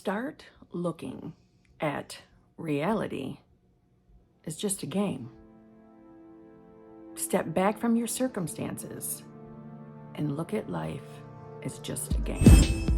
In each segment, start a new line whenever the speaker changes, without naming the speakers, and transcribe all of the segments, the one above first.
Start looking at reality as just a game. Step back from your circumstances and look at life as just a game.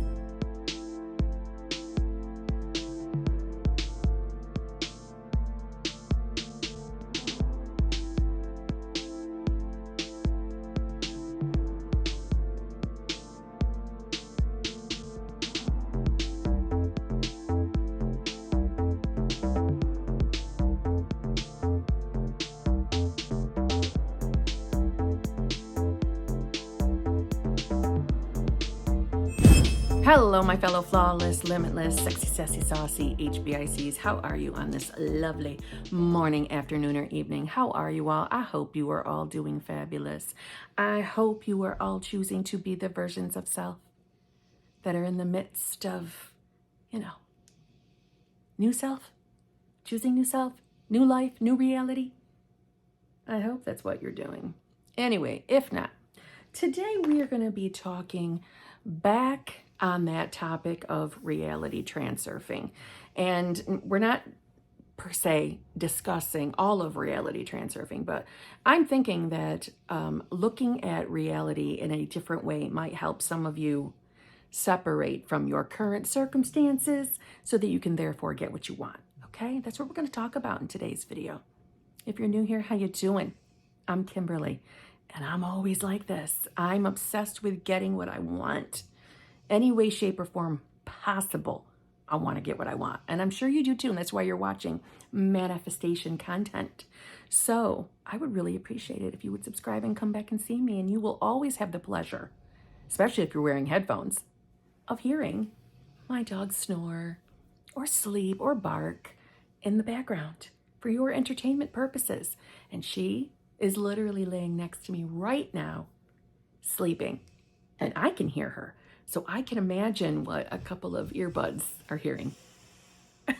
Hello, my fellow flawless, limitless, sexy, sassy, saucy HBICs. How are you on this lovely morning, afternoon, or evening? How are you all? I hope you are all doing fabulous. I hope you are all choosing to be the versions of self that are in the midst of, new self, choosing new self, new life, new reality. I hope that's what you're doing. Anyway, if not, today we are going to be talking back on that topic of reality transurfing. And we're not per se discussing all of reality transurfing, but I'm thinking that looking at reality in a different way might help some of you separate from your current circumstances so that you can therefore get what you want. Okay, that's what we're going to talk about in today's video. If you're new here, how you doing? I'm Kimberly, and I'm always like this. I'm obsessed with getting what I want. Any way, shape, or form possible, I want to get what I want. And I'm sure you do too, and that's why you're watching manifestation content. So I would really appreciate it if you would subscribe and come back and see me, and you will always have the pleasure, especially if you're wearing headphones, of hearing my dog snore or sleep or bark in the background for your entertainment purposes. And she is literally laying next to me right now, sleeping, and I can hear her. So I can imagine what a couple of earbuds are hearing. I'm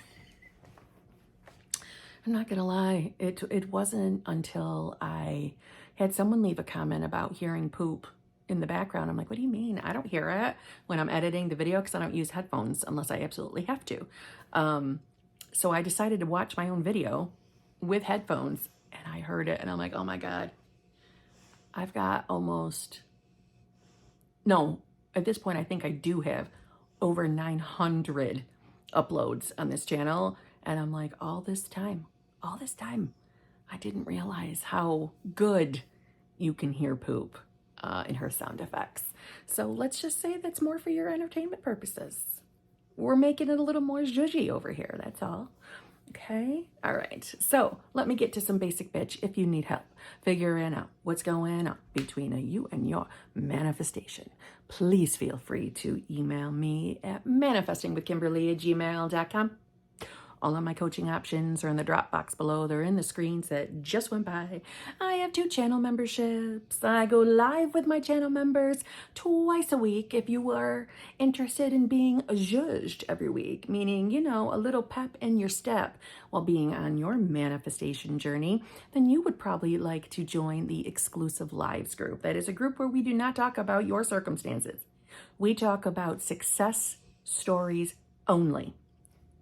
not gonna lie, it wasn't until I had someone leave a comment about hearing poop in the background. I'm like, what do you mean? I don't hear it when I'm editing the video because I don't use headphones unless I absolutely have to. So I decided to watch my own video with headphones, and I heard it, and I'm like, oh my God. I've got at this point, I think I do have over 900 uploads on this channel. And I'm like, all this time, I didn't realize how good you can hear poop in her sound effects. So let's just say that's more for your entertainment purposes. We're making it a little more zhuzhy over here, that's all. Okay, all right. So let me get to some basic bitch if you need help figuring out what's going on between you and your manifestation. Please feel free to email me at manifestingwithkimberly@gmail.com. All of my coaching options are in the drop box below. They're in the screens that just went by. I have 2 channel memberships. I go live with my channel members twice a week. If you are interested in being judged every week, meaning, a little pep in your step while being on your manifestation journey, then you would probably like to join the exclusive lives group. That is a group where we do not talk about your circumstances. We talk about success stories only.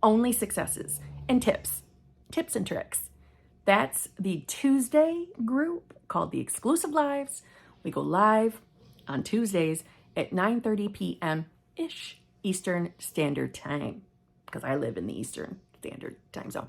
Only successes and tips and tricks. That's the Tuesday group called the Exclusive Lives. We go live on Tuesdays at 9:30 p.m.-ish Eastern Standard Time, because I live in the Eastern Standard Time zone.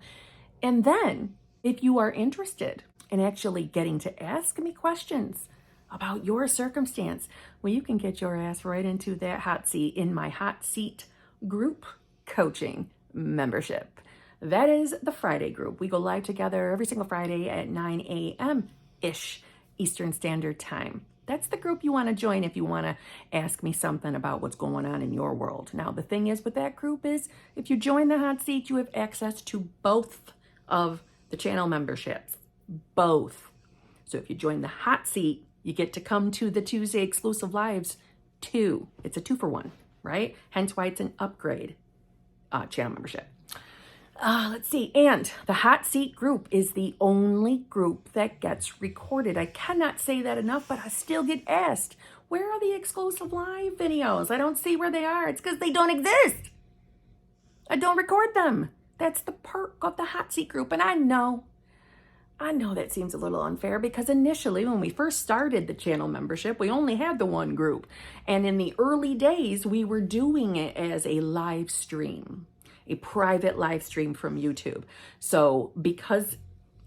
And then if you are interested in actually getting to ask me questions about your circumstance, well, you can get your ass right into that hot seat in my hot seat group coaching membership. That is the Friday group. We go live together every single Friday at 9 a.m.-ish Eastern Standard Time. That's the group you want to join if you want to ask me something about what's going on in your world. Now, the thing is with that group is if you join the hot seat, you have access to both of the channel memberships. Both. So if you join the hot seat, you get to come to the Tuesday exclusive lives too. It's a 2-for-1, right? Hence why it's an upgrade channel membership. Let's see. And the hot seat group is the only group that gets recorded. I cannot say that enough, but I still get asked, where are the exclusive live videos? I don't see where they are. It's because they don't exist. I don't record them. That's the perk of the hot seat group. And I know that seems a little unfair because initially when we first started the channel membership, we only had the one group. And in the early days, we were doing it as a live stream, a private live stream from YouTube. So because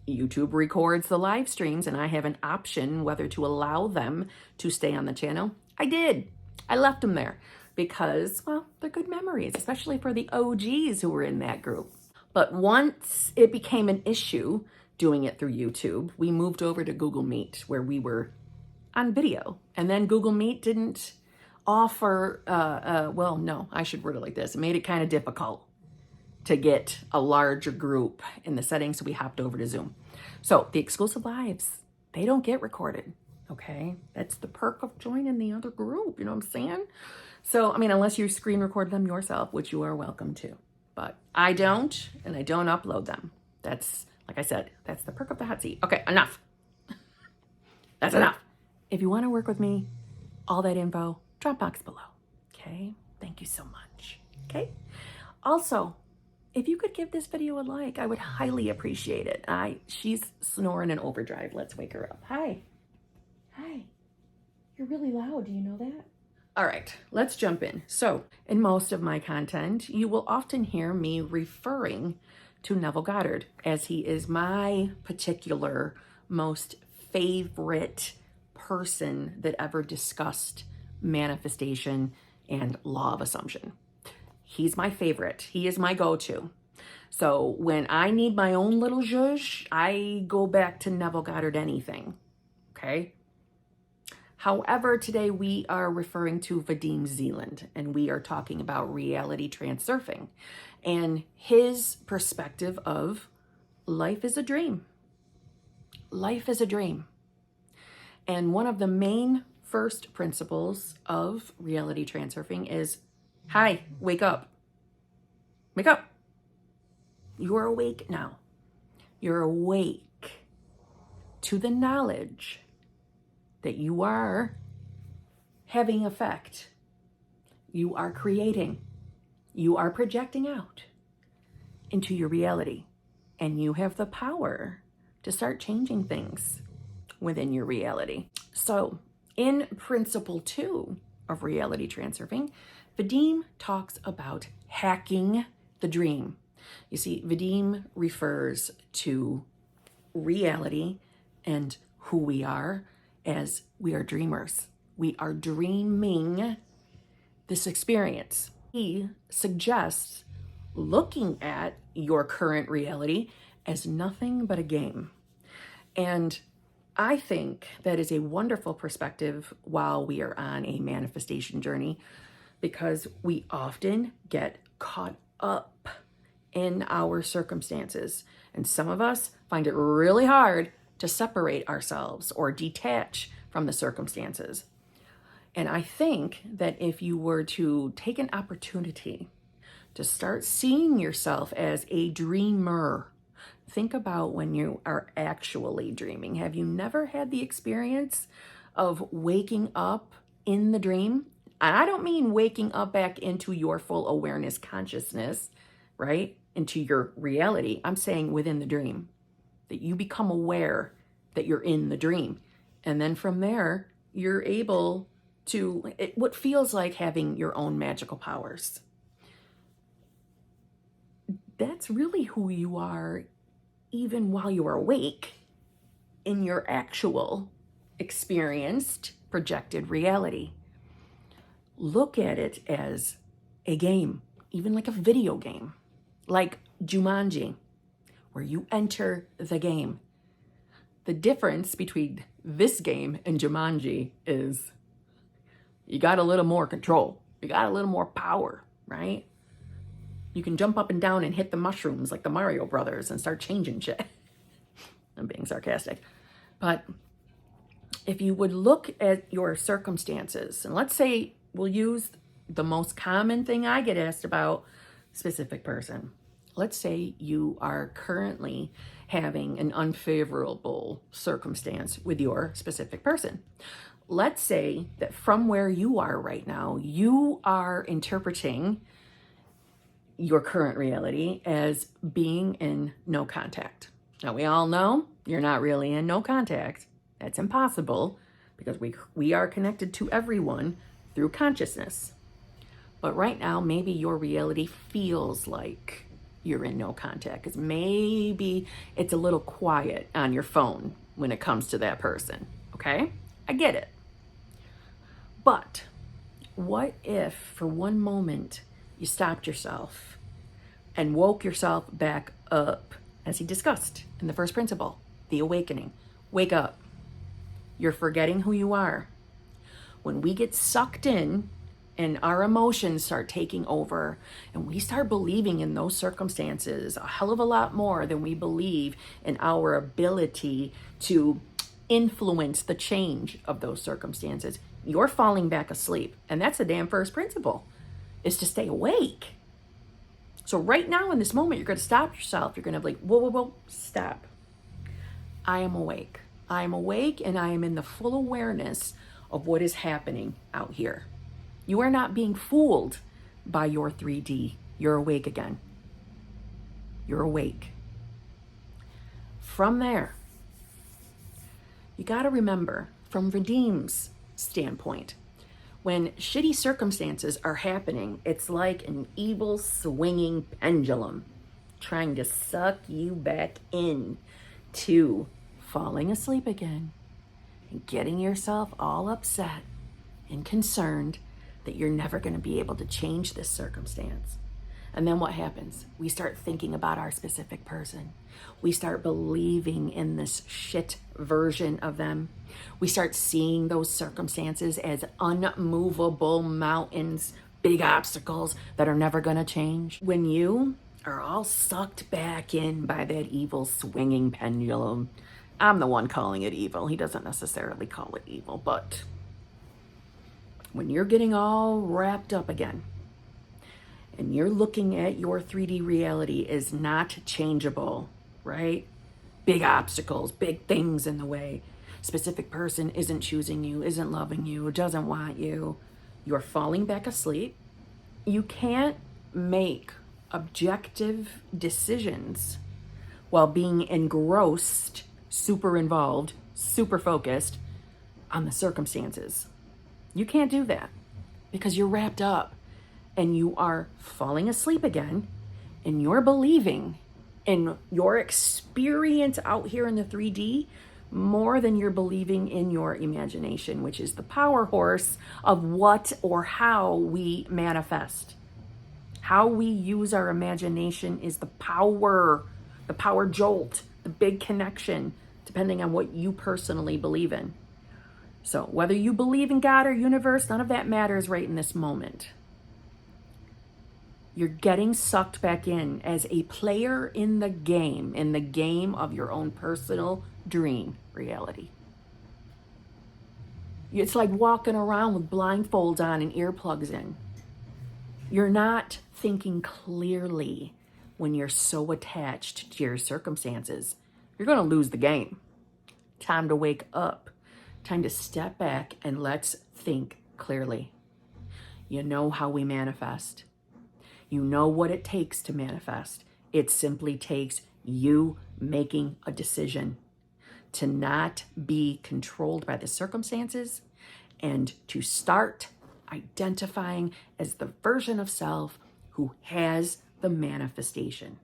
YouTube records the live streams and I have an option whether to allow them to stay on the channel, I did. I left them there because, well, they're good memories, especially for the OGs who were in that group. But once it became an issue doing it through YouTube, we moved over to Google Meet where we were on video. And then Google Meet didn't offer, well, no, I should word it like this. It made it kind of difficult to get a larger group in the settings, so we hopped over to Zoom. So the exclusive lives, they don't get recorded, okay? That's the perk of joining the other group, you know what I'm saying? So, I mean, unless you screen record them yourself, which you are welcome to. But I don't, and I don't upload them. That's, like I said, that's the perk of the hot seat. Okay, enough. That's enough. If you want to work with me, all that info, drop box below, okay? Thank you so much, okay? Also, if you could give this video a like, I would highly appreciate it. She's snoring in overdrive. Let's wake her up. Hi. Hi. You're really loud. Do you know that? All right, let's jump in. So in most of my content, you will often hear me referring to Neville Goddard as he is my particular most favorite person that ever discussed manifestation and law of assumption. He's my favorite. He is my go-to. So when I need my own little zhuzh, I go back to Neville Goddard anything, okay? However, today we are referring to Vadim Zeland, and we are talking about reality transurfing and his perspective of life is a dream. Life is a dream. And one of the main first principles of reality transurfing is, hi, wake up. Wake up. You are awake now. You're awake to the knowledge that you are having effect. You are creating. You are projecting out into your reality. And you have the power to start changing things within your reality. So in principle 2 of reality transurfing, Vadim talks about hacking the dream. You see, Vadim refers to reality and who we are as we are dreamers. We are dreaming this experience. He suggests looking at your current reality as nothing but a game. And I think that is a wonderful perspective while we are on a manifestation journey, because we often get caught up in our circumstances. And some of us find it really hard to separate ourselves or detach from the circumstances. And I think that if you were to take an opportunity to start seeing yourself as a dreamer, think about when you are actually dreaming. Have you never had the experience of waking up in the dream? And I don't mean waking up back into your full awareness consciousness, right? Into your reality. I'm saying within the dream, that you become aware that you're in the dream. And then from there, you're able to, what feels like having your own magical powers. That's really who you are, even while you are awake in your actual experienced projected reality. Look at it as a game, even like a video game, like Jumanji, where you enter the game. The difference between this game and Jumanji is you got a little more control. You got a little more power, right? You can jump up and down and hit the mushrooms like the Mario Brothers and start changing shit. I'm being sarcastic. But if you would look at your circumstances, and let's say we'll use the most common thing I get asked about, specific person. Let's say you are currently having an unfavorable circumstance with your specific person. Let's say that from where you are right now, you are interpreting your current reality as being in no contact. Now, we all know you're not really in no contact. That's impossible because we are connected to everyone through consciousness. But right now, maybe your reality feels like you're in no contact because maybe it's a little quiet on your phone when it comes to that person. Okay? I get it. But what if for one moment you stopped yourself and woke yourself back up, as he discussed in the first principle, the awakening? Wake up. You're forgetting who you are. When we get sucked in and our emotions start taking over and we start believing in those circumstances a hell of a lot more than we believe in our ability to influence the change of those circumstances, you're falling back asleep. And that's the damn first principle, is to stay awake. So right now in this moment, you're going to stop yourself. You're going to be like, whoa, whoa, whoa, stop. I am awake. I am awake and I am in the full awareness of what is happening out here. You are not being fooled by your 3D. You're awake again. You're awake. From there, you got to remember, from Redeem's standpoint, when shitty circumstances are happening, it's like an evil swinging pendulum trying to suck you back in to falling asleep again and getting yourself all upset and concerned that you're never going to be able to change this circumstance. And then what happens? We start thinking about our specific person. We start believing in this shit version of them. We start seeing those circumstances as unmovable mountains, big obstacles that are never going to change. When you are all sucked back in by that evil swinging pendulum, I'm the one calling it evil. He doesn't necessarily call it evil, but when you're getting all wrapped up again and you're looking at your 3D reality as not changeable, right? Big obstacles, big things in the way. Specific person isn't choosing you, isn't loving you, doesn't want you. You're falling back asleep. You can't make objective decisions while being engrossed, super involved, super focused on the circumstances. You can't do that because you're wrapped up and you are falling asleep again and you're believing in your experience out here in the 3D more than you're believing in your imagination, which is the power horse of what or how we manifest. How we use our imagination is the power jolt, the big connection, depending on what you personally believe in. So whether you believe in God or universe, none of that matters right in this moment. You're getting sucked back in as a player in the game of your own personal dream reality. It's like walking around with blindfolds on and earplugs in. You're not thinking clearly when you're so attached to your circumstances. You're going to lose the game. Time to wake up. Time to step back and let's think clearly. You know how we manifest. You know what it takes to manifest. It simply takes you making a decision to not be controlled by the circumstances and to start identifying as the version of self who has the manifestation.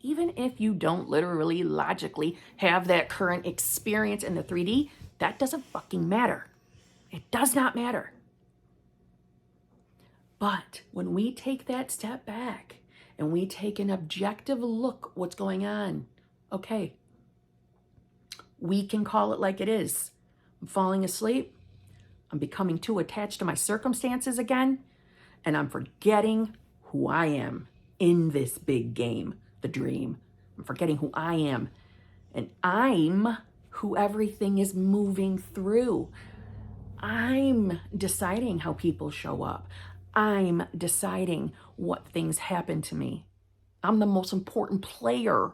Even if you don't literally, logically have that current experience in the 3D, that doesn't fucking matter. It does not matter. But when we take that step back and we take an objective look what's going on, okay, we can call it like it is. I'm falling asleep. I'm becoming too attached to my circumstances again, and I'm forgetting who I am in this big game, the dream. I'm forgetting who I am, and I'm who everything is moving through. I'm deciding how people show up. I'm deciding what things happen to me. I'm the most important player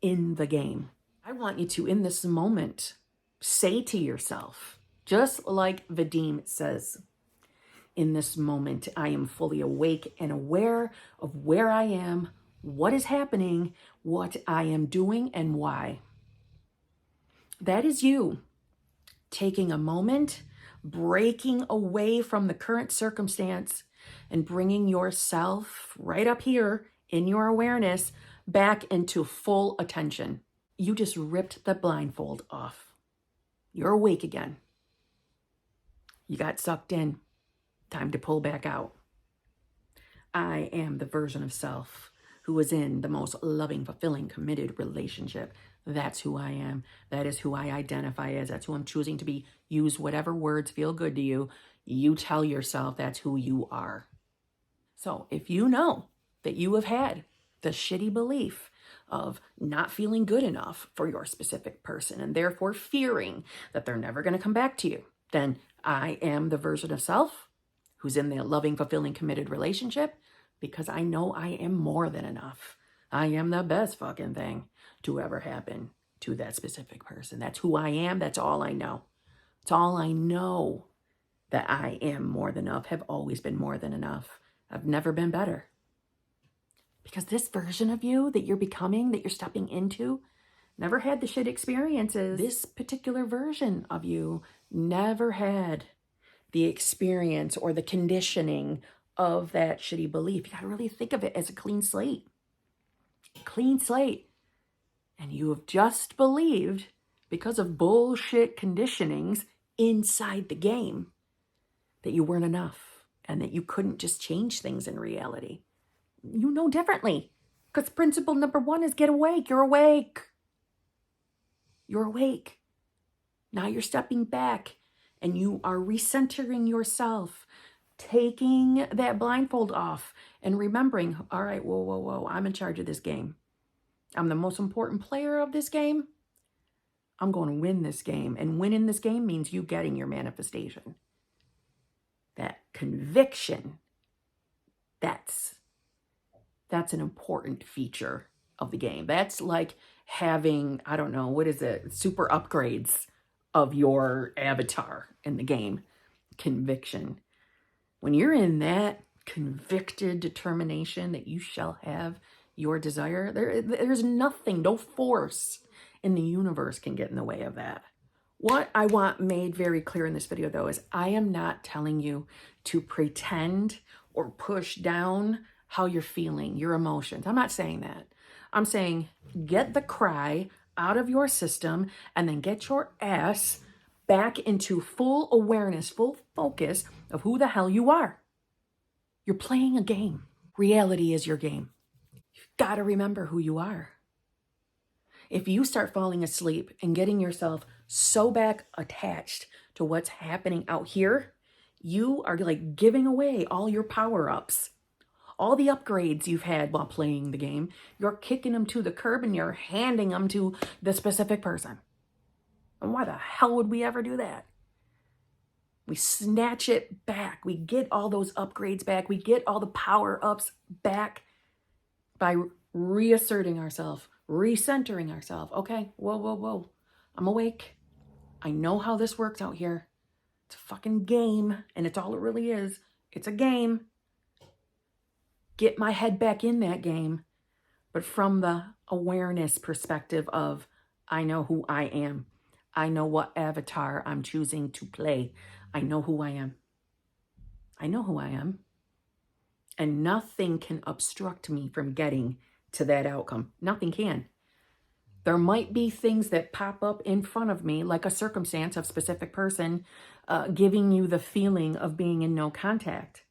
in the game. I want you to, in this moment, say to yourself, just like Vadim says, in this moment. I am fully awake and aware of where I am, what is happening, what I am doing, and why. That is you taking a moment, breaking away from the current circumstance, and bringing yourself right up here in your awareness back into full attention. You just ripped the blindfold off. You're awake again. You got sucked in. Time to pull back out. I am the version of self who is in the most loving, fulfilling, committed relationship. That's who I am. That is who I identify as. That's who I'm choosing to be. Use whatever words feel good to you. You tell yourself that's who you are. So if you know that you have had the shitty belief of not feeling good enough for your specific person and therefore fearing that they're never going to come back to you, then I am the version of self who's in the loving, fulfilling, committed relationship because I know I am more than enough. I am the best fucking thing to ever happen to that specific person. That's who I am. That's all I know. It's all I know, that I am more than enough, have always been more than enough. I've never been better. Because this version of you that you're becoming, that you're stepping into, never had the shit experiences. This particular version of you never had the experience or the conditioning of that shitty belief. You got to really think of it as a clean slate. Clean slate. And you have just believed, because of bullshit conditionings inside the game, that you weren't enough and that you couldn't just change things in reality. You know differently. Because principle number one is get awake. You're awake. You're awake. Now you're stepping back and you are recentering yourself, taking that blindfold off and remembering, all right, whoa, I'm in charge of this game. I'm the most important player of this game. I'm going to win this game. And winning this game means you getting your manifestation. That conviction, that's an important feature of the game. That's like having, I don't know, what is it? Super upgrades of your avatar in the game. Conviction. When you're in that convicted determination that you shall have your desire, there's nothing, no force in the universe can get in the way of that. What I want made very clear in this video, though, is I am not telling you to pretend or push down how you're feeling, your emotions. I'm not saying that. I'm saying get the cry out of your system and then get your ass back into full awareness, full focus of who the hell you are. You're playing a game. Reality is your game. You've got to remember who you are. If you start falling asleep and getting yourself so back attached to what's happening out here, you are like giving away all your power-ups. All the upgrades you've had while playing the game, you're kicking them to the curb and you're handing them to the specific person. And why the hell would we ever do that? We snatch it back. We get all those upgrades back. We get all the power-ups back by reasserting ourselves, recentering ourselves. Okay, whoa. I'm awake. I know how this works out here. It's a fucking game, and it's all it really is. It's a game. Get my head back in that game, but from the awareness perspective of, I know who I am. I know what avatar I'm choosing to play. I know who I am. I know who I am. And nothing can obstruct me from getting to that outcome. Nothing can. There might be things that pop up in front of me, like a circumstance of a specific person giving you the feeling of being in no contact.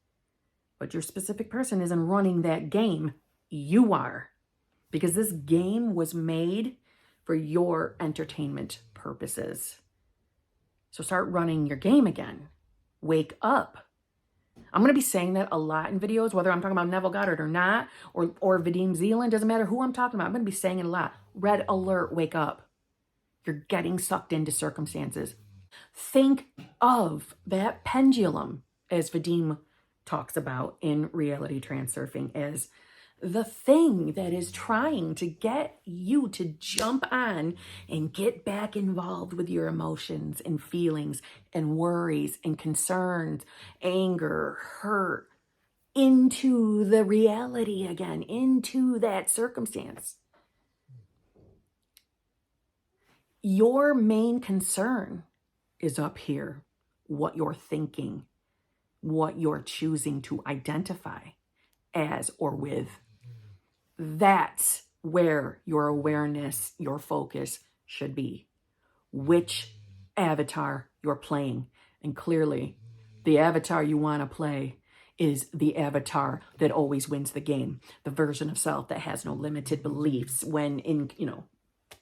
But your specific person isn't running that game. You are. Because this game was made for your entertainment purposes. So start running your game again. Wake up. I'm going to be saying that a lot in videos, whether I'm talking about Neville Goddard or not, or Vadim Zeland, doesn't matter who I'm talking about. I'm going to be saying it a lot. Red alert, wake up. You're getting sucked into circumstances. Think of that pendulum, as Vadim talks about in reality transurfing, as the thing that is trying to get you to jump on and get back involved with your emotions and feelings and worries and concerns, anger, hurt, into the reality again, into that circumstance. Your main concern is up here, what you're thinking, what you're choosing to identify as or with. That's where your awareness, your focus should be. Which avatar you're playing. And clearly, the avatar you want to play is the avatar that always wins the game. The version of self that has no limited beliefs when in,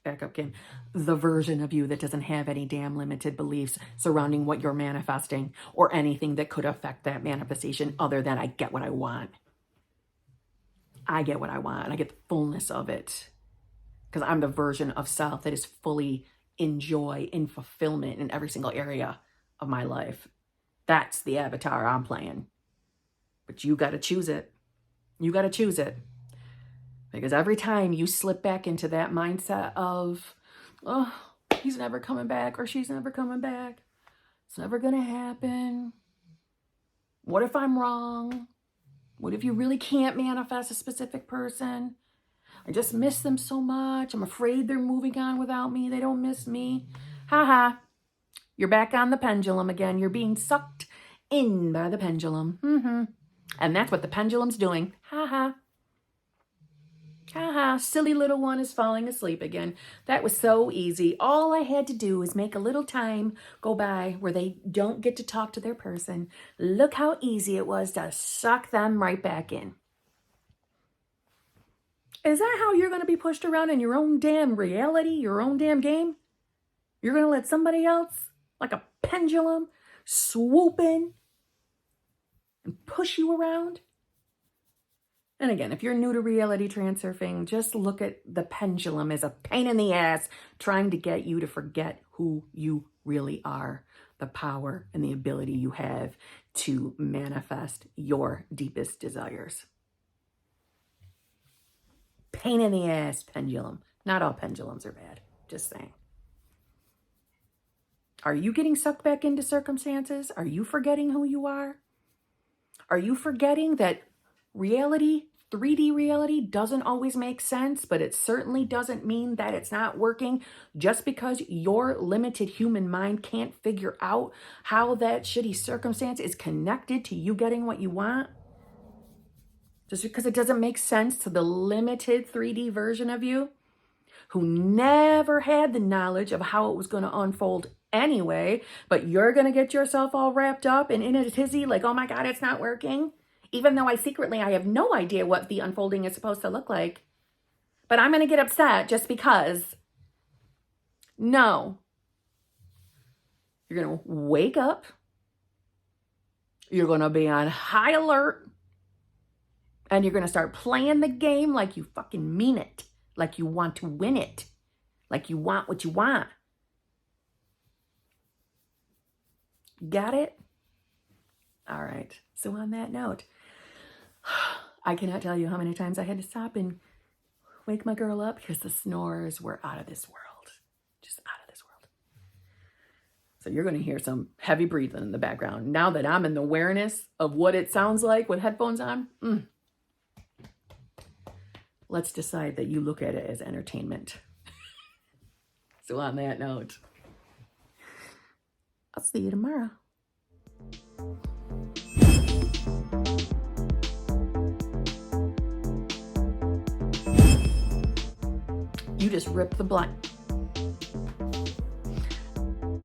back up, Kim. The version of you that doesn't have any damn limited beliefs surrounding what you're manifesting or anything that could affect that manifestation other than I get what I want. I get what I want and I get the fullness of it because I'm the version of self that is fully in joy, in fulfillment in every single area of my life. That's the avatar I'm playing. But you got to choose it. You got to choose it. Because every time you slip back into that mindset of, oh, he's never coming back or she's never coming back. It's never going to happen. What if I'm wrong? What if you really can't manifest a specific person? I just miss them so much. I'm afraid they're moving on without me. They don't miss me. Ha. You're back on the pendulum again. You're being sucked in by the pendulum. And that's what the pendulum's doing. Ha. Silly little one is falling asleep again. That was so easy. All I had to do is make a little time go by where they don't get to talk to their person. Look how easy it was to suck them right back in. Is that how you're going to be pushed around in your own damn reality, your own damn game? You're going to let somebody else, like a pendulum, swoop in and push you around? And again, if you're new to reality transurfing, just look at the pendulum as a pain in the ass trying to get you to forget who you really are, the power and the ability you have to manifest your deepest desires. Pain in the ass pendulum. Not all pendulums are bad, just saying. Are you getting sucked back into circumstances? Are you forgetting who you are? Are you forgetting that reality, 3D reality, doesn't always make sense, but it certainly doesn't mean that it's not working just because your limited human mind can't figure out how that shitty circumstance is connected to you getting what you want? Just because it doesn't make sense to the limited 3D version of you who never had the knowledge of how it was going to unfold anyway, but you're going to get yourself all wrapped up and in a tizzy like, oh my God, it's not working. Even though I have no idea what the unfolding is supposed to look like. But I'm going to get upset just because. No. You're going to wake up. You're going to be on high alert. And you're going to start playing the game like you fucking mean it. Like you want to win it. Like you want what you want. Got it? All right. So on that note, I cannot tell you how many times I had to stop and wake my girl up because the snores were out of this world. Just out of this world. So you're going to hear some heavy breathing in the background. Now that I'm in the awareness of what it sounds like with headphones on, let's decide that you look at it as entertainment. So on that note, I'll see you tomorrow. You just ripped the blank.